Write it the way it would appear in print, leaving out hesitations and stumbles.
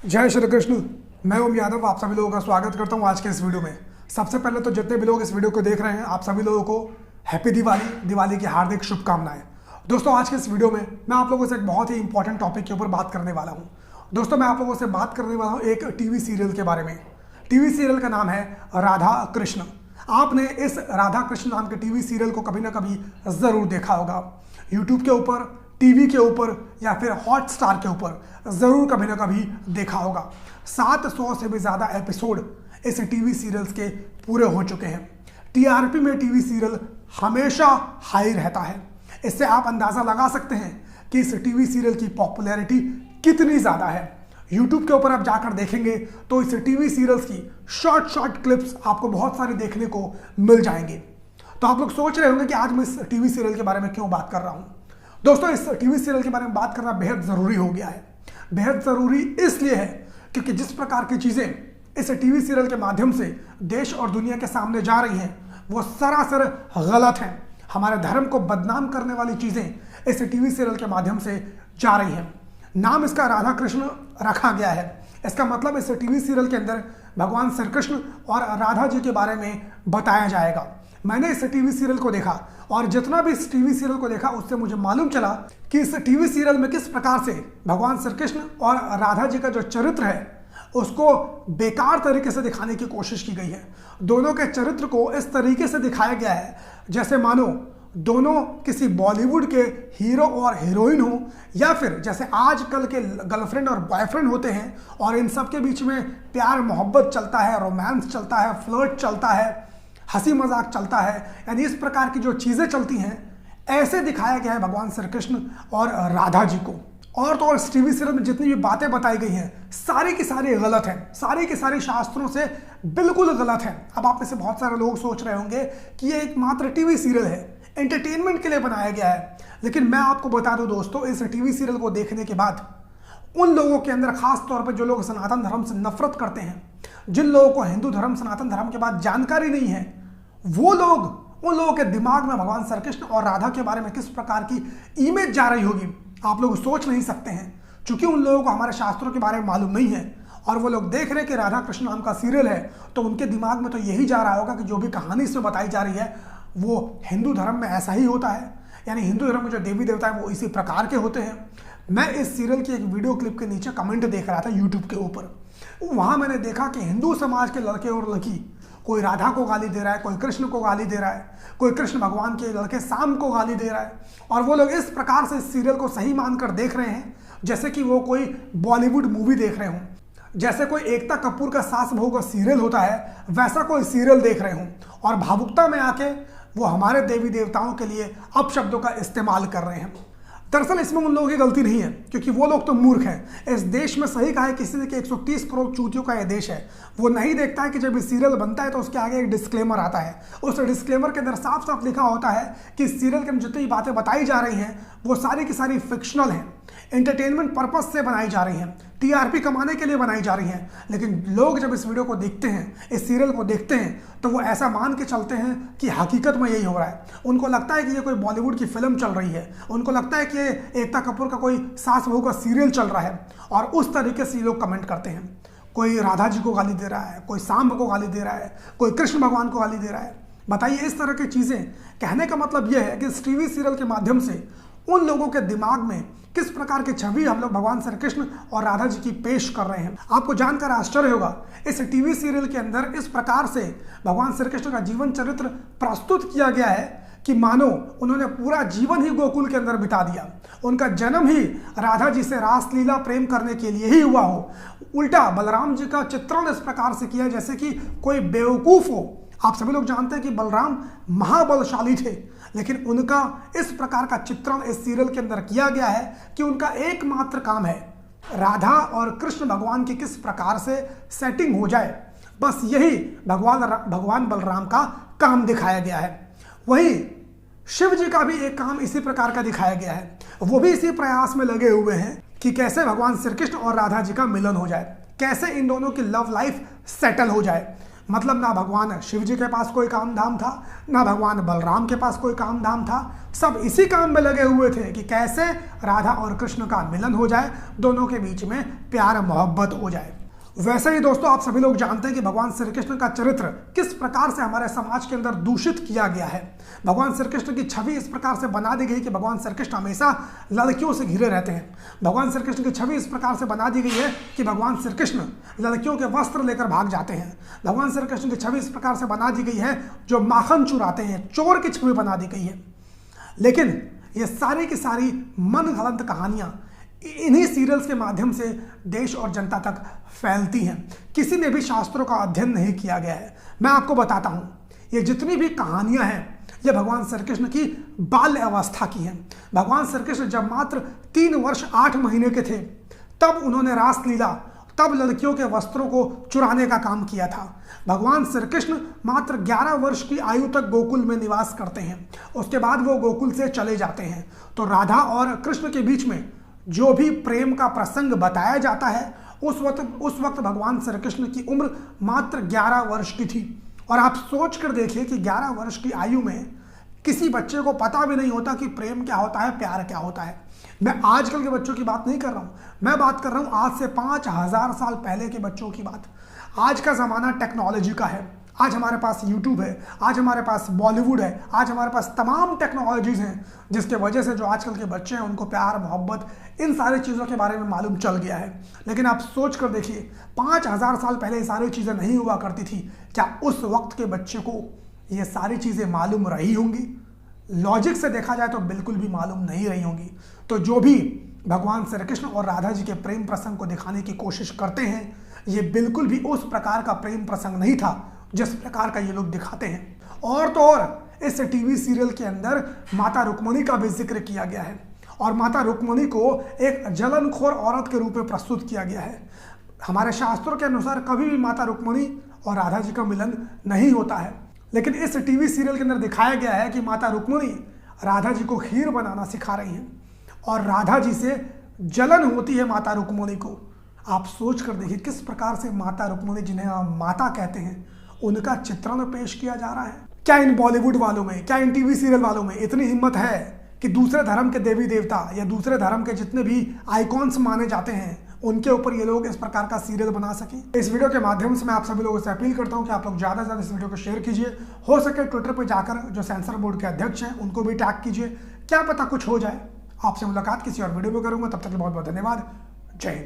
जय श्री कृष्ण। मैं ओम यादव आप सभी लोगों का स्वागत करता हूं आज के इस वीडियो में। सबसे पहले तो जितने भी लोग इस वीडियो को देख रहे हैं आप सभी लोगों को हैप्पी दिवाली की हार्दिक शुभकामनाएं। दोस्तों आज के इस वीडियो में मैं आप लोगों से एक बहुत ही इंपॉर्टेंट टॉपिक के ऊपर बात करने वाला हूं। दोस्तों मैं आप लोगों से बात करने वाला हूं एक टीवी सीरियल के बारे में। टीवी सीरियल का नाम है राधा कृष्ण। आपने इस राधा कृष्ण नाम के टीवी सीरियल को कभी ना कभी जरूर देखा होगा। यूट्यूब के ऊपर, टीवी के ऊपर या फिर हॉटस्टार के ऊपर जरूर कभी ना कभी देखा होगा। 700 से भी ज्यादा एपिसोड इस टीवी सीरियल्स के पूरे हो चुके हैं। टीआरपी में टीवी सीरियल हमेशा हाई रहता है। इससे आप अंदाजा लगा सकते हैं कि इस टीवी सीरियल की पॉपुलैरिटी कितनी ज्यादा है। यूट्यूब के ऊपर आप जाकर देखेंगे तो इस टीवी सीरियल्स की शॉर्ट क्लिप्स आपको बहुत सारे देखने को मिल जाएंगे। तो आप लोग सोच रहे होंगे कि आज मैं इस टीवी सीरियल के बारे में क्यों बात कर रहा हूं। दोस्तों इस टीवी सीरियल के बारे में बात करना बेहद जरूरी हो गया है। बेहद जरूरी इसलिए है क्योंकि जिस प्रकार की चीजें इस टीवी सीरियल के माध्यम से देश और दुनिया के सामने जा रही हैं वो सरासर गलत हैं। हमारे धर्म को बदनाम करने वाली चीजें इस टीवी सीरियल के माध्यम से जा रही हैं। नाम इसका राधा कृष्ण रखा गया है। इसका मतलब इस टीवी सीरियल के अंदर भगवान श्री कृष्ण और राधा जी के बारे में बताया जाएगा। मैंने इस टीवी सीरियल को देखा और जितना भी इस टीवी सीरियल को देखा उससे मुझे मालूम चला कि इस टीवी सीरियल में किस प्रकार से भगवान श्री कृष्ण और राधा जी का जो चरित्र है उसको बेकार तरीके से दिखाने की कोशिश की गई है। दोनों के चरित्र को इस तरीके से दिखाया गया है जैसे मानो दोनों किसी बॉलीवुड के हीरो और हीरोइन हो या फिर जैसे आजकल के गर्लफ्रेंड और बॉयफ्रेंड होते हैं और इन सब के बीच में प्यार मोहब्बत चलता है, रोमांस चलता है, फ्लर्ट चलता है, हंसी मजाक चलता है। यानी इस प्रकार की जो चीजें चलती हैं ऐसे दिखाया गया है भगवान श्री कृष्ण और राधा जी को। और तो और इस टीवी सीरियल में जितनी भी बातें बताई गई हैं सारी की सारी गलत हैं, सारी की सारी शास्त्रों से बिल्कुल गलत हैं। अब आप में से बहुत सारे लोग सोच रहे होंगे कि ये एक मात्र टीवी सीरियल है, एंटरटेनमेंट के लिए बनाया गया है। लेकिन मैं आपको बता दूं दोस्तों, इस टीवी सीरियल को देखने के बाद उन लोगों के अंदर, खास तौर पर जो लोग सनातन धर्म से नफरत करते हैं, जिन लोगों को हिंदू धर्म सनातन धर्म के बाद जानकारी नहीं है, वो लोग, उन लोगों के दिमाग में भगवान श्री कृष्ण और राधा के बारे में किस प्रकार की इमेज जा रही होगी आप लोग सोच नहीं सकते हैं। क्योंकि उन लोगों को हमारे शास्त्रों के बारे में मालूम नहीं है और वो लोग देख रहे कि राधा कृष्ण नाम का सीरियल है तो उनके दिमाग में तो यही जा रहा होगा कि जो भी कहानी इसमें बताई जा रही है वो हिंदू धर्म में ऐसा ही होता है। यानी हिंदू धर्म में जो देवी देवता है वो इसी प्रकार के होते हैं। मैं इस सीरियल की एक वीडियो क्लिप के नीचे कमेंट देख रहा था यूट्यूब के ऊपर। वहां मैंने देखा कि हिंदू समाज के लड़के और लड़की कोई राधा को गाली दे रहा है, कोई कृष्ण को गाली दे रहा है, कोई कृष्ण भगवान के लड़के शाम को गाली दे रहा है। और वो लोग इस प्रकार से इस सीरियल को सही मानकर देख रहे हैं जैसे कि वो कोई बॉलीवुड मूवी देख रहे हों, जैसे कोई एकता कपूर का सास बहू का सीरियल होता है वैसा कोई सीरियल देख रहे हों और भावुकता में आके वो हमारे देवी देवताओं के लिए अपशब्दों का इस्तेमाल कर रहे हैं। दरअसल इसमें उन लोगों की गलती नहीं है क्योंकि वो लोग तो मूर्ख हैं। इस देश में सही कहा है किसी ने कि 130 करोड़ चूतियों का यह देश है। वो नहीं देखता है कि जब ये सीरियल बनता है तो उसके आगे एक डिस्क्लेमर आता है। उस डिस्क्लेमर के अंदर साफ साफ लिखा होता है कि सीरियल के अंदर जितनी बातें बताई जा रही हैं वो सारी की सारी फिक्शनल हैं, एंटरटेनमेंट पर्पज से बनाई जा रही हैं, टीआरपी कमाने के लिए बनाई जा रही हैं। लेकिन लोग जब इस वीडियो को देखते हैं, इस सीरियल को देखते हैं तो वो ऐसा मान के चलते हैं कि हकीकत में यही हो रहा है। उनको लगता है कि ये कोई बॉलीवुड की फिल्म चल रही है, उनको लगता है कि ये एकता कपूर का कोई सास बहू का सीरियल चल रहा है और उस तरीके से लोग कमेंट करते हैं। कोई राधा जी को गाली दे रहा है, कोई सांब को गाली दे रहा है, कोई कृष्ण भगवान को गाली दे रहा है। बताइए इस तरह की चीजें कहने का मतलब यह है कि इस टीवी सीरियल के माध्यम से उन लोगों के दिमाग में किस प्रकार की छवि हम लोग भगवान श्री कृष्ण और राधा जी की पेश कर रहे हैं। आपको जानकर आश्चर्य होगा इस टीवी सीरियल के अंदर इस प्रकार से भगवान श्री कृष्ण का जीवन चरित्र प्रस्तुत किया गया है कि मानो उन्होंने पूरा जीवन ही गोकुल के अंदर बिता दिया। उनका जन्म ही राधा जी से रासलीला प्रेम करने के लिए ही हुआ हो। उल्टा बलराम जी का चित्रण इस प्रकार से किया जैसे कि कोई बेवकूफ हो। आप सभी लोग जानते हैं कि बलराम महाबलशाली थे, लेकिन उनका इस प्रकार का चित्रण इस सीरियल के अंदर किया गया है कि उनका एकमात्र काम है राधा और कृष्ण भगवान की किस प्रकार से सेटिंग हो जाए। बस यही भगवान बलराम का काम दिखाया गया है। वही शिव जी का भी एक काम इसी प्रकार का दिखाया गया है। वो भी इसी प्रयास में लगे हुए हैं कि कैसे भगवान श्री कृष्ण और राधा जी का मिलन हो जाए, कैसे इन दोनों की लव लाइफ सेटल हो जाए। मतलब ना भगवान शिव जी के पास कोई काम धाम था, ना भगवान बलराम के पास कोई काम धाम था। सब इसी काम में लगे हुए थे कि कैसे राधा और कृष्ण का मिलन हो जाए, दोनों के बीच में प्यार मोहब्बत हो जाए। वैसे ही दोस्तों आप सभी लोग जानते हैं कि भगवान श्री कृष्ण का चरित्र किस प्रकार से हमारे समाज के अंदर दूषित किया गया है। भगवान श्री कृष्ण की छवि इस प्रकार से बना दी गई कि भगवान श्री कृष्ण हमेशा लड़कियों से घिरे रहते हैं। भगवान श्री कृष्ण की छवि इस प्रकार से बना दी गई है कि भगवान श्री कृष्ण लड़कियों के वस्त्र लेकर भाग जाते हैं। भगवान श्री कृष्ण की छवि इस प्रकार से बना दी गई है जो माखन चुराते हैं, चोर की छवि बना दी गई है। लेकिन ये सारी की सारी मन गलत कहानियां इन्हीं सीरियल्स के माध्यम से देश और जनता तक फैलती हैं। किसी ने भी शास्त्रों का अध्ययन नहीं किया गया है। मैं आपको बताता हूं, ये जितनी भी कहानियां हैं ये भगवान श्री कृष्ण की बाल्य अवस्था की हैं। भगवान श्री कृष्ण जब मात्र 3 वर्ष 8 महीने के थे तब उन्होंने रासलीला, तब लड़कियों के वस्त्रों को चुराने का काम किया था। भगवान श्री कृष्ण मात्र 11 वर्ष की आयु तक गोकुल में निवास करते हैं, उसके बाद वो गोकुल से चले जाते हैं। तो राधा और कृष्ण के बीच में जो भी प्रेम का प्रसंग बताया जाता है उस वक्त भगवान श्री कृष्ण की उम्र मात्र 11 वर्ष की थी। और आप सोच कर देखिए कि 11 वर्ष की आयु में किसी बच्चे को पता भी नहीं होता कि प्रेम क्या होता है, प्यार क्या होता है। मैं आजकल के बच्चों की बात नहीं कर रहा हूं, मैं बात कर रहा हूं आज से 5000 साल पहले के बच्चों की बात। आज का ज़माना टेक्नोलॉजी का है, आज हमारे पास यूट्यूब है, आज हमारे पास बॉलीवुड है, आज हमारे पास तमाम टेक्नोलॉजीज़ हैं जिसके वजह से जो आजकल के बच्चे हैं उनको प्यार मोहब्बत इन सारी चीज़ों के बारे में मालूम चल गया है। लेकिन आप सोच कर देखिए 5000 साल पहले ये सारी चीज़ें नहीं हुआ करती थी, क्या उस वक्त के बच्चे को ये सारी चीज़ें मालूम रही होंगी? लॉजिक से देखा जाए तो बिल्कुल भी मालूम नहीं रही होंगी। तो जो भी भगवान श्री कृष्ण और राधा जी के प्रेम प्रसंग को दिखाने की कोशिश करते हैं ये बिल्कुल भी उस प्रकार का प्रेम प्रसंग नहीं था जिस प्रकार का ये लोग दिखाते हैं। और तो और इस टीवी सीरियल के अंदर माता रुक्मिणी का भी जिक्र किया गया है और माता रुक्मिणी को एक जलनखोर औरत के रूप में प्रस्तुत किया गया है। हमारे शास्त्रों के अनुसार कभी भी माता रुक्मिणी और राधा जी का मिलन नहीं होता है, लेकिन इस टीवी सीरियल के अंदर दिखाया गया है कि माता रुक्मिणी राधा जी को खीर बनाना सिखा रही हैं और राधा जी से जलन होती है माता रुक्मिणी को। आप सोच कर देखिए किस प्रकार से माता रुक्मिणी, जिन्हें हम माता कहते हैं, उनका चित्रण पेश किया जा रहा है। क्या इन बॉलीवुड वालों में, क्या इन टीवी सीरियल वालों में इतनी हिम्मत है कि दूसरे धर्म के देवी देवता या दूसरे धर्म के जितने भी आइकॉन्स माने जाते हैं उनके ऊपर ये लोग इस प्रकार का सीरियल बना सकें? इस वीडियो के माध्यम से मैं आप सभी लोगों से अपील करता हूं कि आप लोग ज़्यादा से ज़्यादा इस वीडियो को शेयर कीजिए। हो सके ट्विटर पर जाकर जो सेंसर बोर्ड के अध्यक्ष हैं उनको भी टैग कीजिए, क्या पता कुछ हो जाए। आपसे मुलाकात किसी और वीडियो में करूंगा, तब तक बहुत बहुत धन्यवाद। जय हिंद।